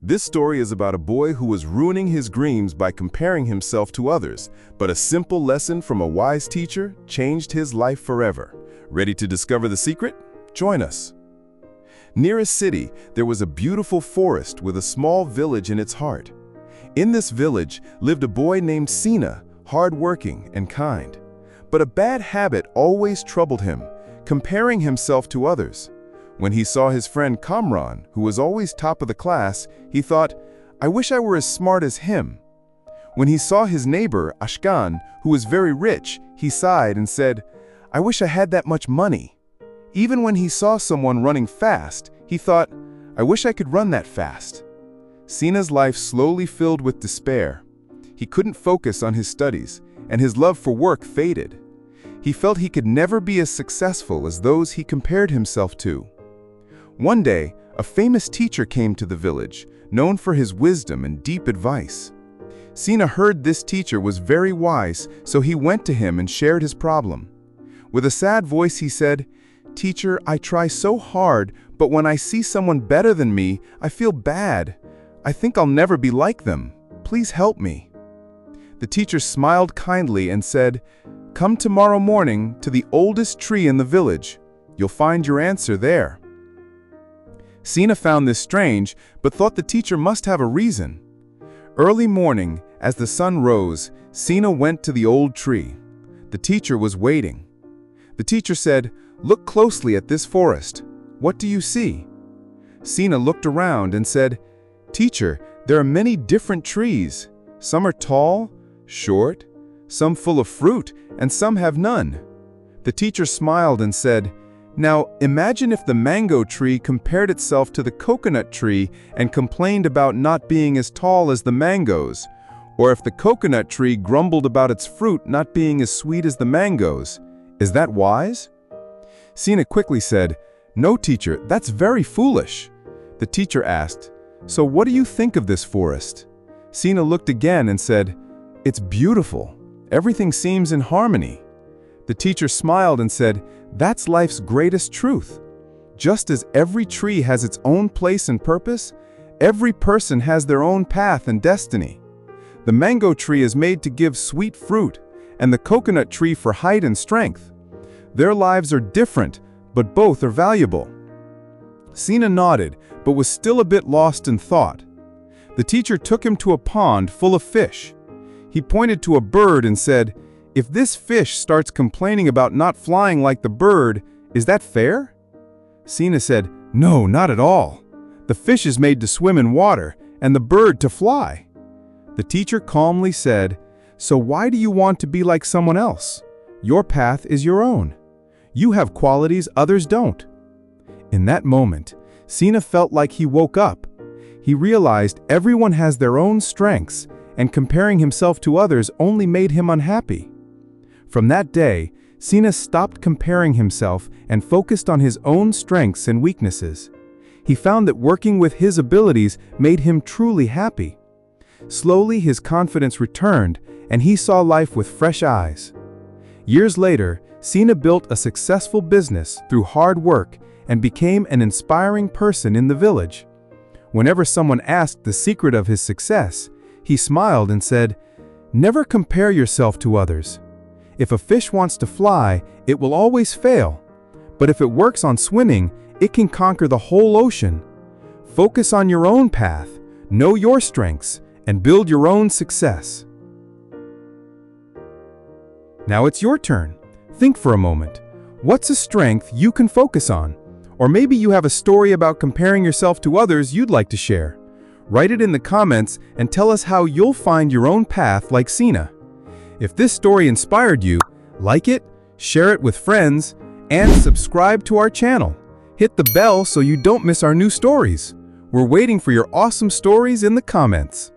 This story is about a boy who was ruining his dreams by comparing himself to others, but a simple lesson from a wise teacher changed his life forever. Ready to discover the secret? Join us. Near a city, there was a beautiful forest with a small village in its heart. In this village lived a boy named Sina, hardworking and kind. But a bad habit always troubled him, comparing himself to others. When he saw his friend Kamran, who was always top of the class, he thought, "I wish I were as smart as him." When he saw his neighbor, Ashkan, who was very rich, he sighed and said, "I wish I had that much money." Even when he saw someone running fast, he thought, "I wish I could run that fast." Sina's life slowly filled with despair. He couldn't focus on his studies, and his love for work faded. He felt he could never be as successful as those he compared himself to. One day, a famous teacher came to the village, known for his wisdom and deep advice. Sina heard this teacher was very wise, so he went to him and shared his problem. With a sad voice he said, "Teacher, I try so hard, but when I see someone better than me, I feel bad. I think I'll never be like them. Please help me." The teacher smiled kindly and said, "Come tomorrow morning to the oldest tree in the village. You'll find your answer there." Sina found this strange, but thought the teacher must have a reason. Early morning, as the sun rose, Sina went to the old tree. The teacher was waiting. The teacher said, "Look closely at this forest. What do you see?" Sina looked around and said, "Teacher, there are many different trees. Some are tall, short, some full of fruit, and some have none." The teacher smiled and said, "Now imagine if the mango tree compared itself to the coconut tree and complained about not being as tall as the mangoes, or if the coconut tree grumbled about its fruit not being as sweet as the mangoes. Is that wise?" Sina quickly said, "No, teacher, that's very foolish." The teacher asked, "So what do you think of this forest?" Sina looked again and said, "It's beautiful. Everything seems in harmony." The teacher smiled and said, "That's life's greatest truth. Just as every tree has its own place and purpose, every person has their own path and destiny. The mango tree is made to give sweet fruit, and the coconut tree for height and strength. Their lives are different, but both are valuable." Sina nodded, but was still a bit lost in thought. The teacher took him to a pond full of fish. He pointed to a bird and said, "If this fish starts complaining about not flying like the bird, is that fair?" Sina said, "No, not at all. The fish is made to swim in water, and the bird to fly." The teacher calmly said, "So why do you want to be like someone else? Your path is your own. You have qualities others don't." In that moment, Sina felt like he woke up. He realized everyone has their own strengths, and comparing himself to others only made him unhappy. From that day, Sina stopped comparing himself and focused on his own strengths and weaknesses. He found that working with his abilities made him truly happy. Slowly, his confidence returned, and he saw life with fresh eyes. Years later, Sina built a successful business through hard work and became an inspiring person in the village. Whenever someone asked the secret of his success, he smiled and said, "Never compare yourself to others. If a fish wants to fly, it will always fail. But if it works on swimming, it can conquer the whole ocean. Focus on your own path, know your strengths, and build your own success." Now it's your turn. Think for a moment. What's a strength you can focus on? Or maybe you have a story about comparing yourself to others you'd like to share. Write it in the comments and tell us how you'll find your own path like Sina. If this story inspired you, like it, share it with friends, and subscribe to our channel. Hit the bell so you don't miss our new stories. We're waiting for your awesome stories in the comments.